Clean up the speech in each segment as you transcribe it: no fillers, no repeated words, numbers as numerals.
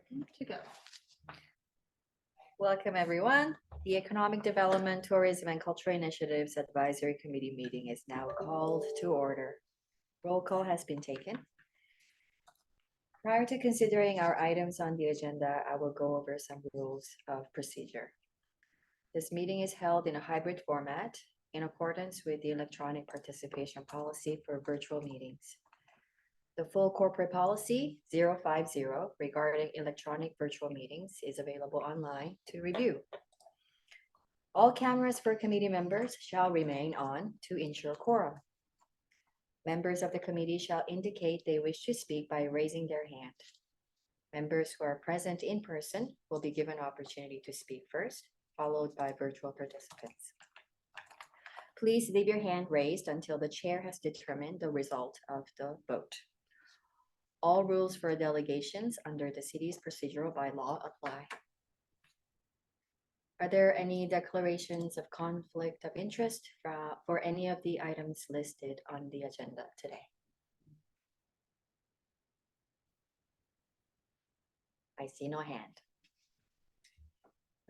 To go. Welcome, everyone. The Economic Development, Tourism, and Cultural Initiatives Advisory Committee meeting is now called to order. Roll call has been taken. Prior to considering our items on the agenda, I will go over some rules of procedure. This meeting is held in a hybrid format in accordance with the electronic participation policy for virtual meetings. The full corporate policy 050 regarding electronic virtual meetings is available online to review. All cameras for committee members shall remain on to ensure quorum. Members of the committee shall indicate they wish to speak by raising their hand. Members who are present in person will be given opportunity to speak first, followed by virtual participants. Please leave your hand raised until the chair has determined the result of the vote. All rules for delegations under the city's procedural bylaw apply. Are there any declarations of conflict of interest for any of the items listed on the agenda today? I see no hand.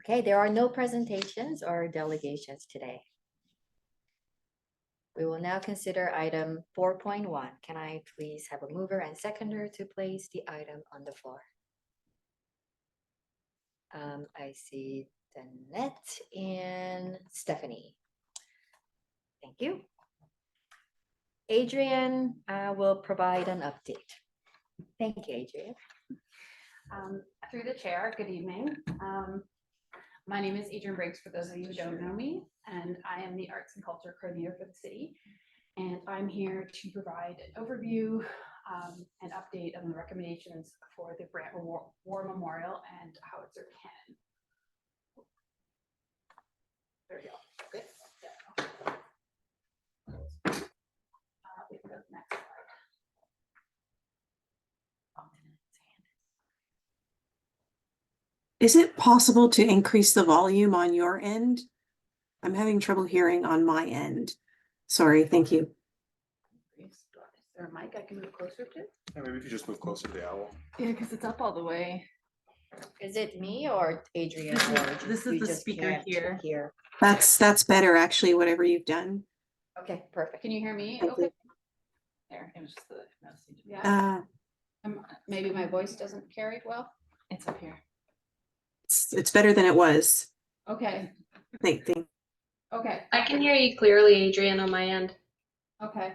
Okay, there are no presentations or delegations today. We will now consider item 4.1. Can I please have a mover and seconder to place the item on the floor? I see Danette and Stephanie. Thank you. Adrian will provide an update. Thank you, Adrian. Through the chair, good evening. My name is Adrian Briggs, for those of you who don't know me, and I am the Arts and Culture Coordinator for the city. And I'm here to provide an overview and update on the recommendations for the Brant War Memorial and Howitzer Cannon. There we go. Good. Yeah. We can go to the next slide. Is it possible to increase the volume on your end? I'm having trouble hearing on my end. Sorry, thank you. Is there a mic I can move closer to? Yeah, maybe if you just move closer to the owl. Yeah, because it's up all the way. Is it me or Adrian? This is the speaker here. That's better, actually, whatever you've done. Okay, perfect. Can you hear me? Thank Okay. you. There, it was just the message. Yeah. Maybe my voice doesn't carry well. It's up here. It's better than it was. Okay. Thank. Okay. I can hear you clearly, Adrian, on my end. Okay.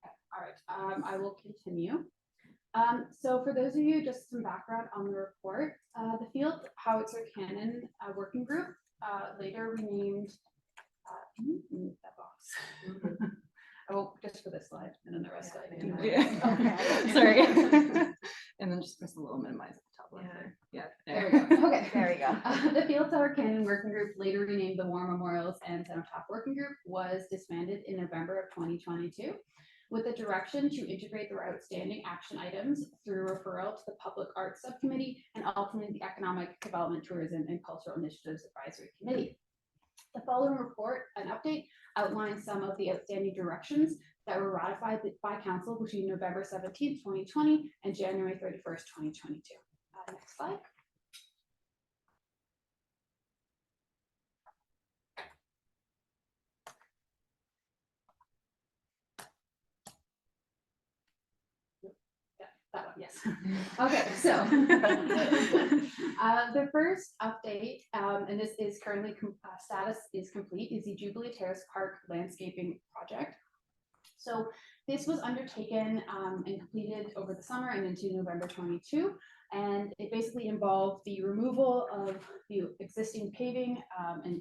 All right. I will continue. So for those of you, just some background on the report. The Field Howitzer Cannon Working Group, later renamed. Can you move that box? I will just for this slide, and then the rest I can. Okay. Sorry. And then just press a little minimize at the top left there. Yeah. There we go. Okay. There we go. The Field Tower Cannon Working Group, later renamed the War Memorials and Cenotaph Working Group, was disbanded in November of 2022. With the direction to integrate their outstanding action items through referral to the Public Arts Subcommittee and ultimately the Economic Development, Tourism, and Cultural Initiatives Advisory Committee. The following report and update outlines some of the outstanding directions that were ratified by Council between November 17th, 2020 and January 31st, 2022. Next slide. That one, yes. Okay, so the first update, and this is currently status is complete, is the Jubilee Terrace Park landscaping project. So this was undertaken and completed over the summer and into November 22, and it basically involved the removal of the existing paving and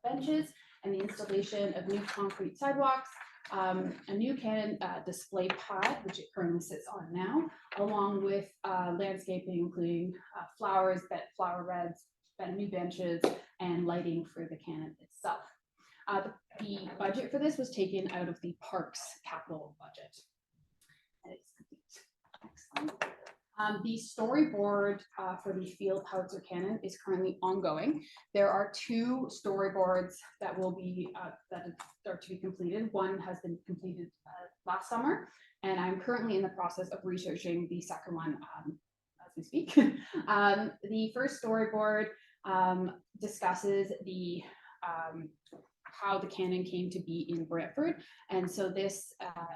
benches and the installation of new concrete sidewalks, a new cannon display pad, which it currently sits on now, along with landscaping, including flowers, flower beds, new benches, and lighting for the cannon itself. The budget for this was taken out of the Parks capital budget. And it's complete. Next slide. The storyboard for the Field Howitzer Cannon is currently ongoing. There are two storyboards that will be that are to be completed. One has been completed last summer, and I'm currently in the process of researching the second one as we speak. The first storyboard discusses the how the cannon came to be in Brantford, and so this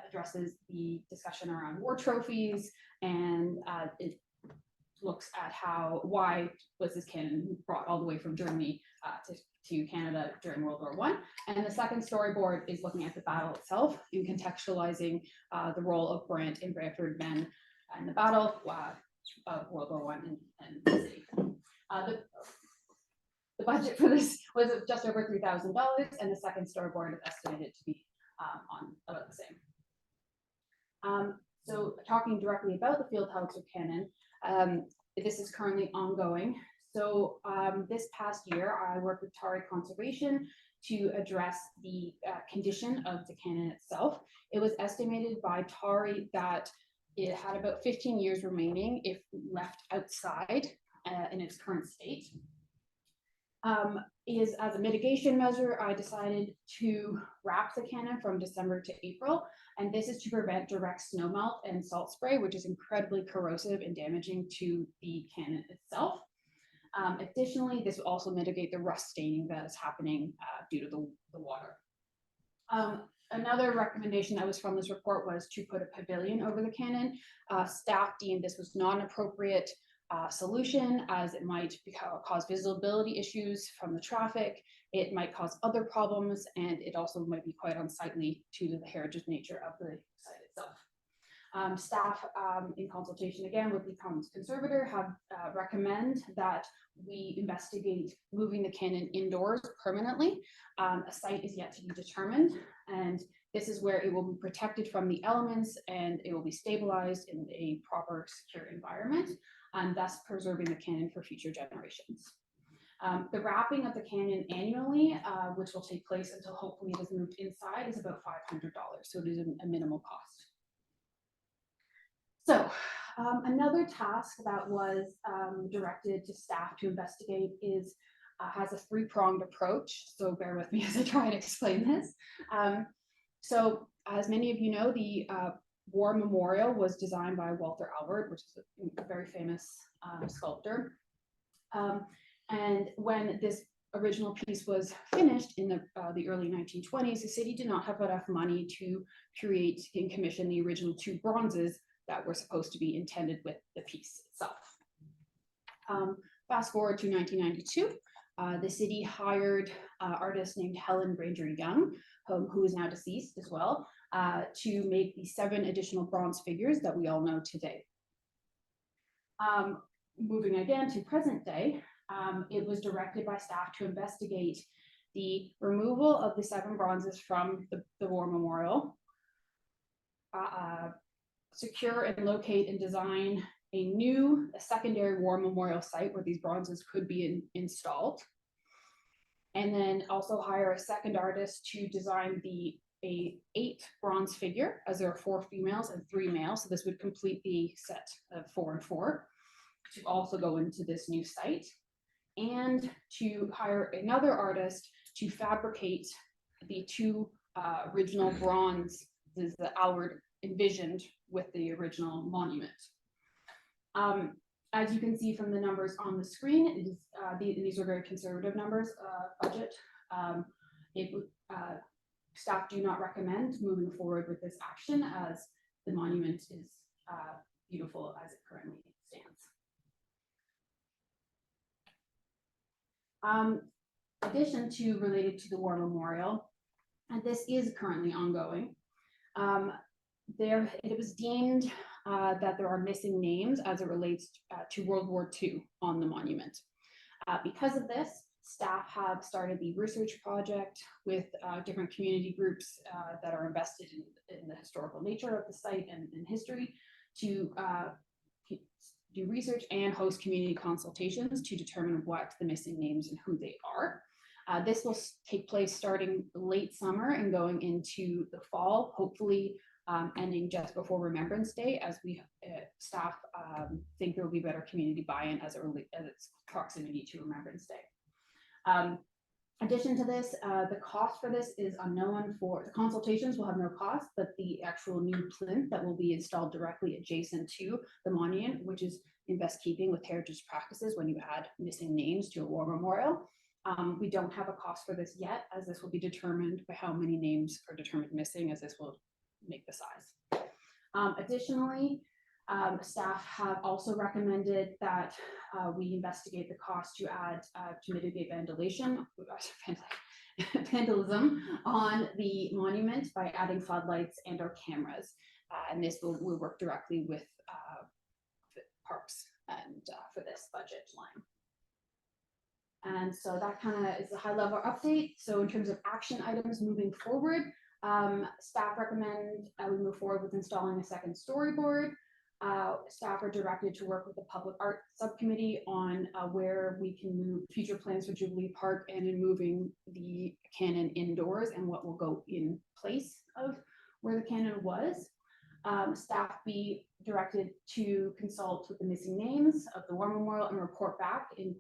addresses the discussion around war trophies, and it looks at why was this cannon brought all the way from Germany to Canada during World War I. And the second storyboard is looking at the battle itself and contextualizing the role of Brant and Brantford men in the battle of World War I and the city. The budget for this was just over $3,000, and the second storyboard is estimated to be on about the same. So talking directly about the field howitzer cannon, this is currently ongoing. So this past year, I worked with Tari Conservation to address the condition of the cannon itself. It was estimated by Tari that it had about 15 years remaining if left outside in its current state. As a mitigation measure, I decided to wrap the cannon from December to April, and this is to prevent direct snowmelt and salt spray, which is incredibly corrosive and damaging to the cannon itself. Additionally, this will also mitigate the rust staining that is happening due to the water. Another recommendation that was from this report was to put a pavilion over the cannon. Staff deemed this was not an appropriate solution, as it might cause visibility issues from the traffic. It might cause other problems, and it also might be quite unsightly to the heritage nature of the site itself. Staff, in consultation again with the Commons Conservator, have recommend that we investigate moving the cannon indoors permanently. A site is yet to be determined, and this is where it will be protected from the elements, and it will be stabilized in a proper, secure environment, and thus preserving the cannon for future generations. The wrapping of the cannon annually, which will take place until hopefully it is moved inside, is about $500, so it is a minimal cost. So another task that was directed to staff to investigate has a three-pronged approach, so bear with me as I try to explain this. So as many of you know, the War Memorial was designed by Walter Albert, which is a very famous sculptor. And when this original piece was finished in the early 1920s, the city did not have enough money to create and commission the original two bronzes that were supposed to be intended with the piece itself. Fast forward to 1992, the city hired an artist named Helen Granger Young, who is now deceased as well, to make the 7 additional bronze figures that we all know today. Moving again to present day, it was directed by staff to investigate the removal of the 7 bronzes from the War Memorial, secure and locate and design a secondary War Memorial site where these bronzes could be installed, and then also hire a second artist to design a 8 bronze figure, as there are 4 females and 3 males, so this would complete the set of 4 and 4 to also go into this new site, and to hire another artist to fabricate the 2 original bronzes that Albert envisioned with the original monument. As you can see from the numbers on the screen, it is, these are very conservative numbers, budget. Staff do not recommend moving forward with this action, as the monument is beautiful as it currently stands. Addition to related to the War Memorial, and this is currently ongoing, it was deemed that there are missing names as it relates to World War II on the monument. Because of this, staff have started the research project with different community groups that are invested in the historical nature of the site and history to do research and host community consultations to determine what the missing names and who they are. This will take place starting late summer and going into the fall, hopefully ending just before Remembrance Day, as we staff think there will be better community buy-in as its proximity to Remembrance Day. Addition to this, the cost for this is unknown. For the consultations will have no cost, but the actual new plinth that will be installed directly adjacent to the monument, which is in best keeping with heritage practices when you add missing names to a war memorial. We don't have a cost for this yet, as this will be determined by how many names are determined missing, as this will make the size. Additionally, staff have also recommended that we investigate the cost to add to mitigate vandalism on the monument by adding floodlights and or cameras. And this will work directly with Parks and for this budget line. And so that kind of is a high level update. So in terms of action items moving forward, staff recommend we move forward with installing a second storyboard. Staff are directed to work with the public art subcommittee on where we can move future plans for Jubilee Park and in moving the cannon indoors and what will go in place of where the cannon was. Staff be directed to consult with the missing names of the War Memorial and report back in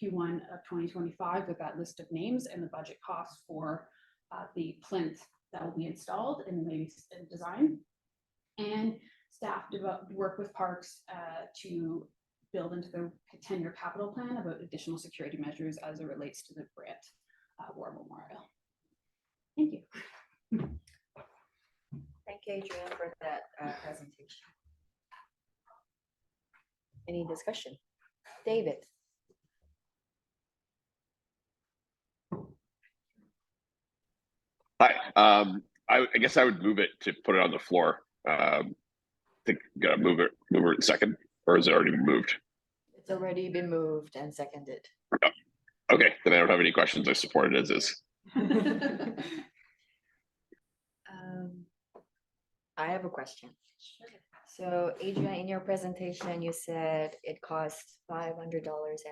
Q1 of 2025 with that list of names and the budget costs for the plinth that will be installed and maybe design. And staff work with Parks to build into the 10-year capital plan about additional security measures as it relates to the Brant War Memorial. Thank you. Thank you, Adrian, for that presentation. Any discussion? David? Hi. I guess I would move it to put it on the floor. I think gotta move it second, or is it already been moved? It's already been moved and seconded. Okay, then I don't have any questions. I support it as is. I have a question. So Adrian, in your presentation, you said it costs $500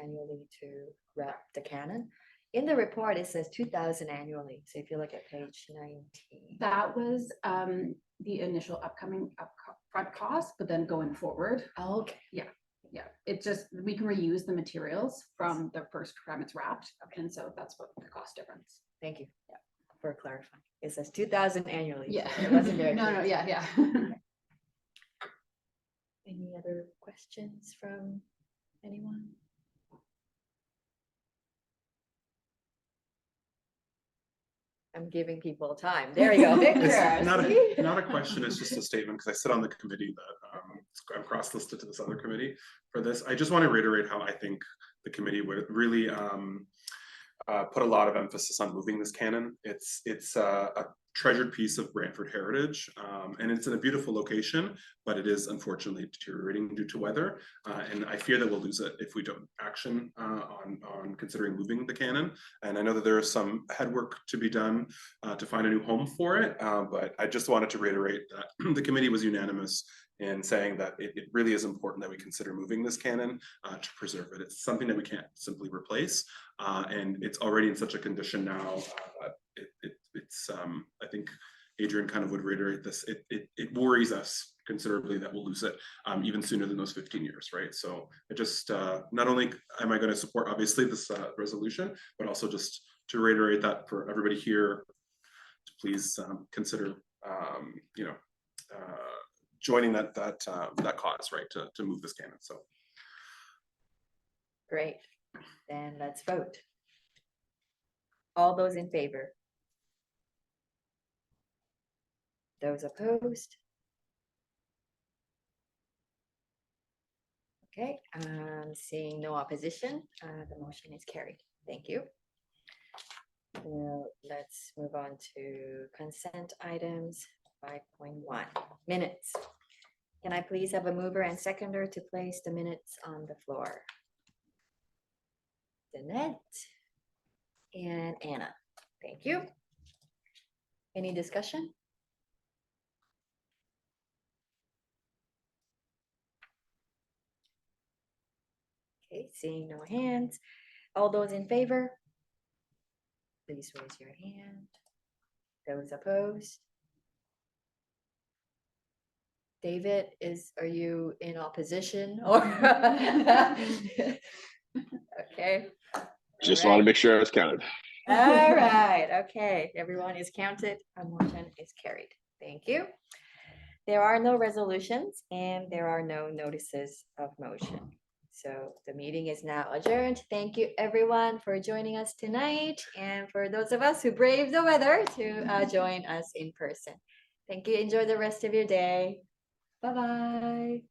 annually to wrap the cannon. In the report, it says 2,000 annually. So if you look at page 19. That was the initial upfront cost, but then going forward, Okay. yeah, it just, we can reuse the materials from the first time it's wrapped. And so that's what the cost difference. Thank you for clarifying. It says 2,000 annually. Yeah. It wasn't there. No, yeah. Any other questions from anyone? I'm giving people time. There you go. Victor. It's not see? not a question, it's just a statement, because I sit on the committee that I'm cross-listed to this other committee for this. I just want to reiterate how I think the committee would really put a lot of emphasis on moving this cannon. It's a treasured piece of Brantford heritage, and it's in a beautiful location, but it is unfortunately deteriorating due to weather. And I fear that we'll lose it if we don't action on considering moving the cannon. And I know that there is some headwork to be done to find a new home for it, but I just wanted to reiterate that the committee was unanimous in saying that it really is important that we consider moving this cannon to preserve it. It's something that we can't simply replace, and it's already in such a condition now. It's I think Adrian kind of would reiterate this. It worries us considerably that we'll lose it even sooner than those 15 years, right? So it just not only am I going to support obviously this resolution, but also just to reiterate that for everybody here to please consider joining that cause, right, to move this cannon. So Great. Then let's vote. All those in favor? Those opposed? Okay, seeing no opposition, the motion is carried. Thank you. Now, let's move on to consent items 5.1, minutes. Can I please have a mover and seconder to place the minutes on the floor? Danette and Anna. Thank you. Any discussion? Okay, seeing no hands. All those in favor? Please raise your hand. Those opposed? David, are you in opposition or? Okay. Just All want to right. make sure I was counted. All right, okay, everyone is counted. A motion is carried. Thank you. There are no resolutions and there are no notices of motion. So the meeting is now adjourned. Thank you, everyone, for joining us tonight, and for those of us who braved the weather to join us in person. Thank you. Enjoy the rest of your day. Bye-bye.